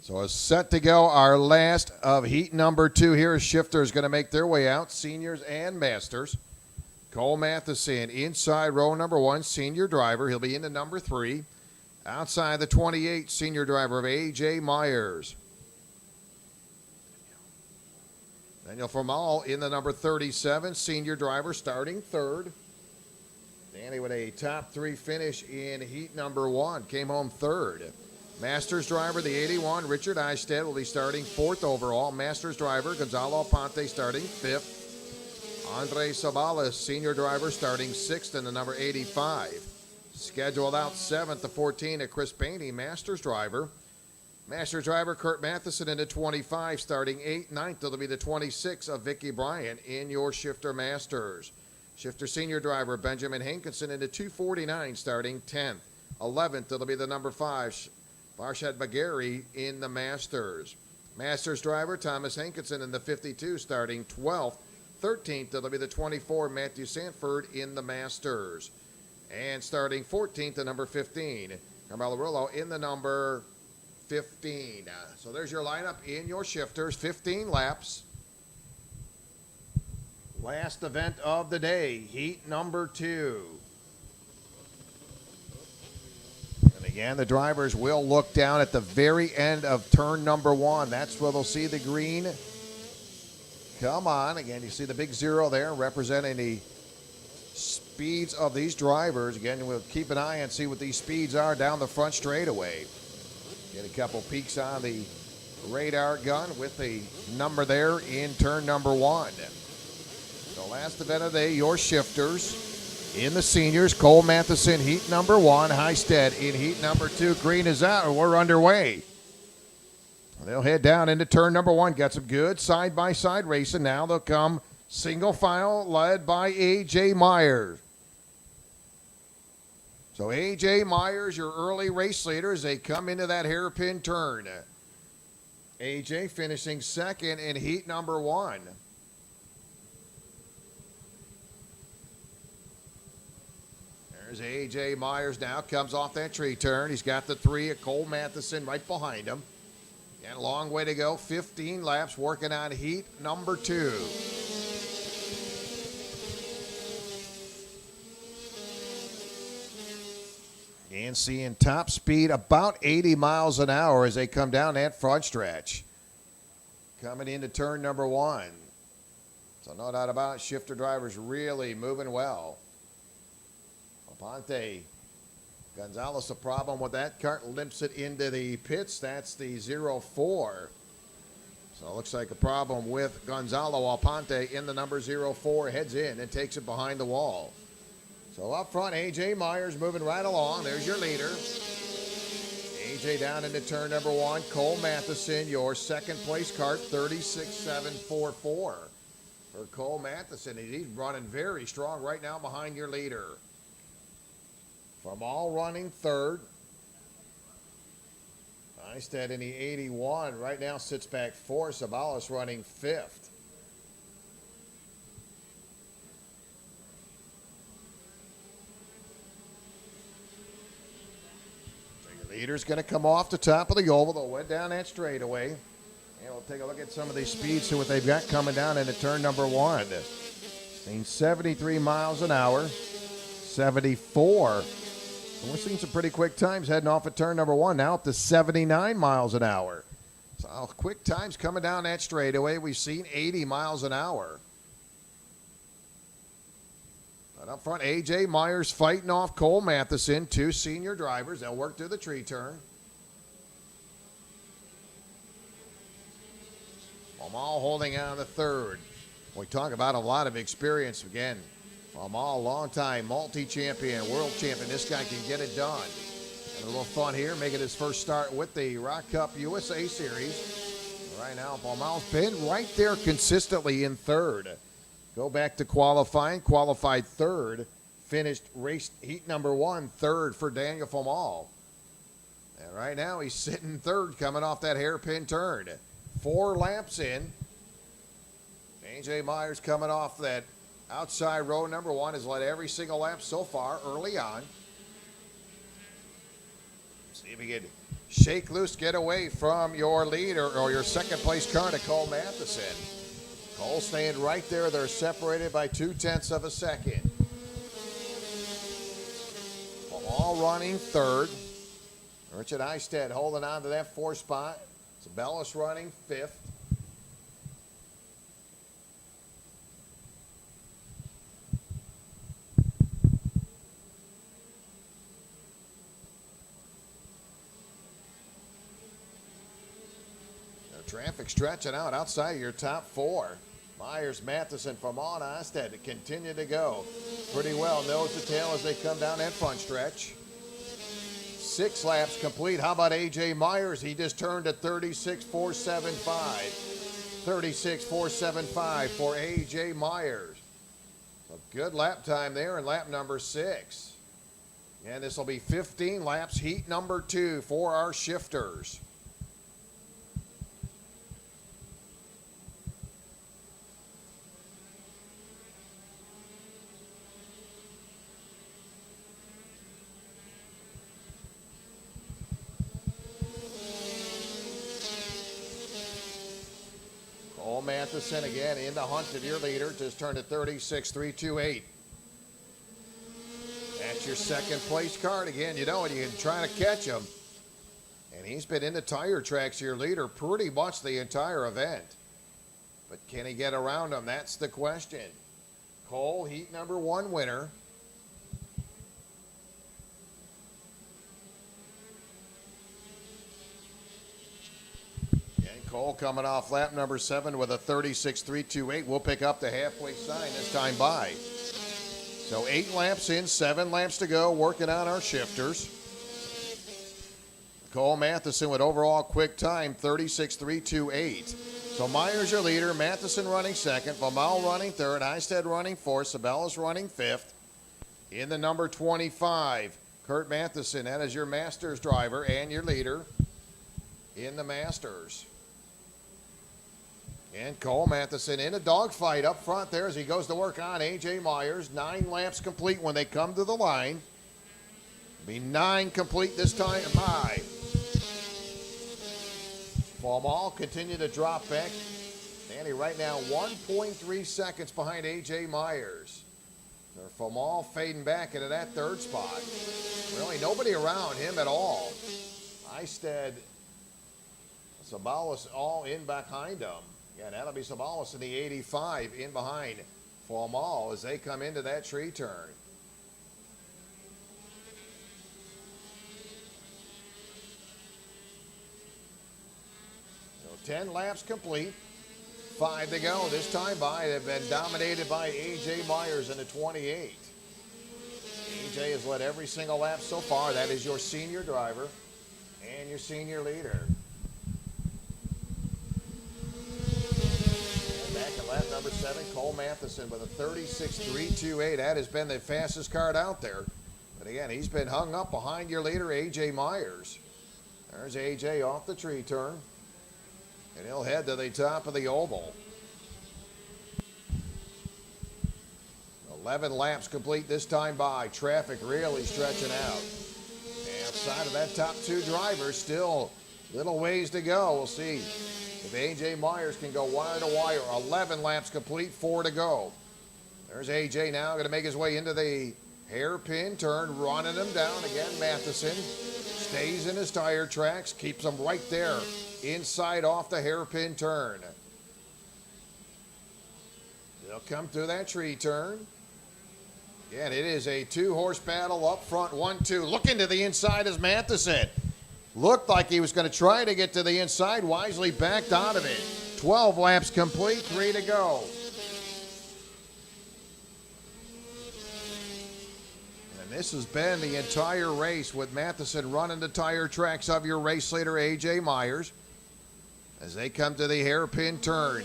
So it's set to go. Our last of heat number 2 here. Shifters going to make their way out, seniors and masters. Cole Matheson inside row number 1, senior driver. He'll be into number 3. Outside the 28, senior driver of A.J. Myers. Daniel Formal in the number 37, senior driver, starting 3rd. Danny with a top 3 finish in heat number 1, came home 3rd. Masters driver, the 81, Richard Eistedt, will be starting 4th overall. Masters driver, Gonzalo Aponte, starting 5th. Andre Sabalas, senior driver, starting 6th in the number 85. Scheduled out 7th to 14 at Chris Bainey, Masters driver. Masters driver Kurt Matheson into 25, starting 8th. 9th, it'll be the 26 of Vicky Bryant in your Shifter Masters. Shifter senior driver Benjamin Hankinson into 249, starting 10th. 11th, it'll be the number 5, Farshad Bagheri in the Masters. Masters driver Thomas Hankinson in the 52, starting 12th. 13th, it'll be the 24, Matthew Sanford in the Masters. And starting 14th, the number 15, Carmelo Rillo in the number 15. So there's your lineup in your shifters, 15 laps. Last event of the day, heat number 2. And again, the drivers will look down at the very end of turn number 1. That's where they'll see the green. Come on. Again, you see the big 0 there representing the speeds of these drivers. Again, we'll keep an eye and see what these speeds are down the front straightaway. Get a couple peeks on the radar gun with the number there in turn number 1. The last event of the day, your shifters in the seniors. Cole Matheson, heat number 1. Heistead in heat number 2. Green is out, and we're underway. They'll head down into turn number 1. Got some good side-by-side racing. Now they'll come single file led by A.J. Myers. So A.J. Myers, your early race leader, as they come into that hairpin turn. A.J. finishing 2nd in heat number 1. There's A.J. Myers now, comes off that tree turn. He's got the 3 of Cole Matheson right behind him. And a long way to go, 15 laps working on heat number 2. And seeing top speed about 80 miles an hour as they come down that front stretch. Coming into turn number 1. So no doubt about it, shifter drivers really moving well. Aponte, Gonzalez, a problem with that cart, limps it into the pits. That's the 0-4. So it looks like a problem with Gonzalo Aponte in the number 0-4, heads in and takes it behind the wall. So up front, A.J. Myers moving right along. There's your leader. A.J. down into turn number 1. Cole Matheson, your second place cart, 36.744 for Cole Matheson. He's running very strong right now behind your leader. From all running 3rd. Eistedt in the 81 right now sits back 4. Sabalas running 5th. Leader's going to come off the top of the oval. They'll went down that straightaway. And we'll take a look at some of these speeds, see what they've got coming down into turn number 1. Seen 73 miles an hour, 74. So we're seeing some pretty quick times heading off at turn number 1, now up to 79 miles an hour. So quick times coming down that straightaway. We've seen 80 miles an hour. But up front, A.J. Myers fighting off Cole Matheson, 2 senior drivers. They'll work through the tree turn. Amal holding on the 3rd. We talk about a lot of experience again. Amal, long-time multi-champion, world champion. This guy can get it done. And a little fun here, making his first start with the Rock Cup USA Series. Right now, Amal's been right there consistently in 3rd. Go back to qualifying, qualified 3rd, finished race heat number 1, 3rd for Daniel Formal. And right now he's sitting 3rd coming off that hairpin turn. 4 laps in. A.J. Myers coming off that outside row number 1 has led every single lap so far early on. See if we can Shake loose, get away from your leader or your second place car to Cole Matheson. Cole staying right there. They're separated by 0.2 of a second. All running third. Richard Eistedt holding on to that 4th spot. Sabellis running 5th. Traffic stretching out outside of your top 4. Myers, Matheson, Vermont, Eistedt to continue to go pretty well nose to tail as they come down that front stretch. 6 laps complete. How about A.J. Myers? He just turned at 36.475. 36.475 for A.J. Myers. A good lap time there in lap number 6. And this will be 15 laps, heat number 2 for our shifters. Cole Matheson again in the hunt of your leader, just turned at 36.328. That's your second place card again. You know, and you can try to catch him. And he's been in the tire tracks, your leader, pretty much the entire event. But can he get around him? That's the question. Cole, heat number 1 winner. Cole coming off lap number 7 with a 36.328. We'll pick up the halfway sign this time by. So 8 laps in, 7 laps to go, working on our shifters. Cole Matheson with overall quick time, 36.328. So Myers your leader, Matheson running 2nd, Vamal running 3rd, Eistedt running 4th, Sabellis running 5th. In the number 25, Kurt Matheson, that is your Masters driver and your leader in the Masters. And Cole Matheson in a dogfight up front there as he goes to work on A.J. Myers. 9 laps complete when they come to the line. Be 9 complete this time by. Vamal continue to drop back. Danny right now 1.3 seconds behind A.J. Myers. Vamal fading back into that 3rd spot. Really nobody around him at all. Eistedt, Sabellis all in behind him. Yeah, that'll be Sabellis in the 85 in behind Vamal as they come into that tree turn. So 10 laps complete. 5 to go this time by. They've been dominated by A.J. Myers in the 28. A.J. has led every single lap so far. That is your senior driver and your senior leader. Lap number 7, Cole Matheson with a 36.328. That has been the fastest card out there. But again, he's been hung up behind your leader, A.J. Myers. There's A.J. off the tree turn. And he'll head to the top of the oval. 11 laps complete this time by. Traffic really stretching out. Outside of that top 2 drivers, still little ways to go. We'll see if A.J. Myers can go wire to wire. 11 laps complete, 4 to go. There's A.J. now going to make his way into the hairpin turn, running him down. Again, Matheson stays in his tire tracks, keeps him right there inside off the hairpin turn. They'll come through that tree turn. Again, it is a 2-horse battle up front, 1-2. Looking to the inside is Matheson. Looked like he was going to try to get to the inside, wisely backed out of it. 12 laps complete, 3 to go. And this has been the entire race with Matheson running the tire tracks of your race leader, A.J. Myers, as they come to the hairpin turn.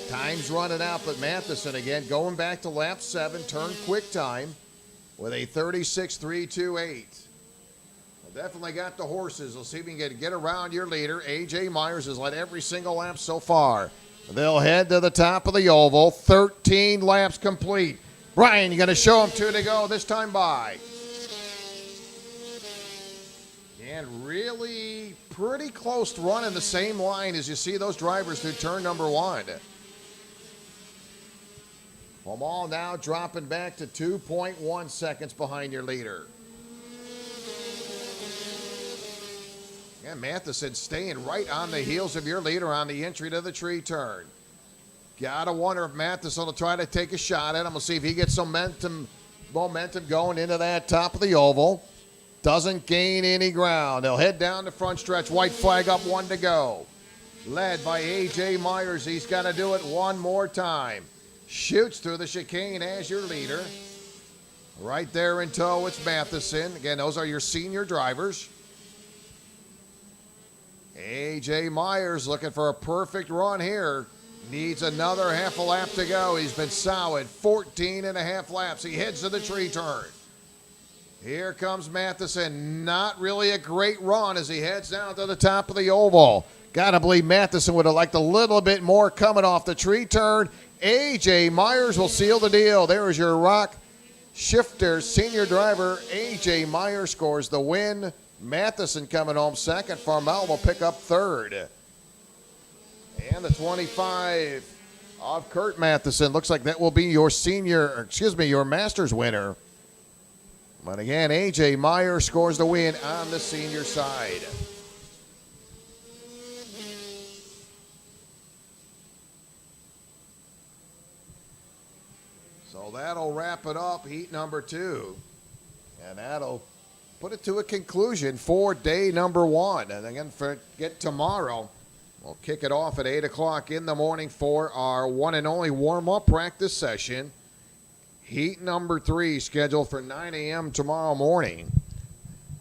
Time's running out, but Matheson again going back to lap 7, turn quick time with a 36.328. Definitely got the horses. We'll see if we can get around your leader. A.J. Myers has led every single lap so far. They'll head to the top of the oval. 13 laps complete. Brian, you're going to show them 2 to go this time by. And really pretty close to running the same line as you see those drivers through turn number 1. Omal now dropping back to 2.1 seconds behind your leader. And Matheson staying right on the heels of your leader on the entry to the tree turn. Gotta wonder if Matheson will try to take a shot at him. We'll see if he gets some momentum going into that top of the oval. Doesn't gain any ground. They'll head down the front stretch. White flag up, 1 to go. Led by A.J. Myers. He's got to do it one more time. Shoots through the chicane as your leader. Right there in tow, it's Matheson. Again, those are your senior drivers. A.J. Myers looking for a perfect run here. Needs another half a lap to go. He's been solid 14 and a half laps. He heads to the tree turn. Here comes Matheson. Not really a great run as he heads down to the top of the oval. Gotta believe Matheson would have liked a little bit more coming off the tree turn. A.J. Myers will seal the deal. There is your Rock Shifters senior driver. A.J. Myers scores the win. Matheson coming home second. Farmel will pick up third. And the 25 of Kurt Matheson. Looks like that will be your your Masters winner. But again, A.J. Myers scores the win on the senior side. So that'll wrap it up, heat number 2. And that'll put it to a conclusion for day number 1. And again, forget tomorrow. We'll kick it off at 8 o'clock in the morning for our one and only warm-up practice session. Heat number 3 scheduled for 9 a.m. tomorrow morning.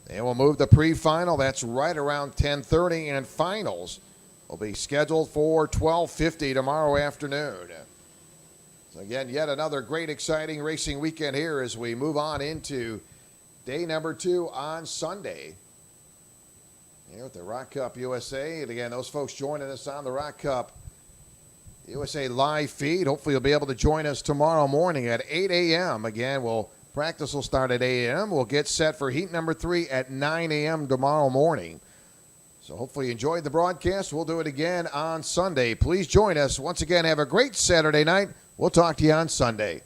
And we'll move the pre-final. That's right around 10:30. And finals will be scheduled for 12:50 tomorrow afternoon. So again, yet another great, exciting racing weekend here as we move on into day number 2 on Sunday. Here with the Rock Cup USA. And again, those folks joining us on the Rock Cup USA live feed. Hopefully you'll be able to join us tomorrow morning at 8 a.m. Again, practice will start at 8 a.m. We'll get set for heat number 3 at 9 a.m. tomorrow morning. So hopefully you enjoyed the broadcast. We'll do it again on Sunday. Please join us. Once again, have a great Saturday night. We'll talk to you on Sunday.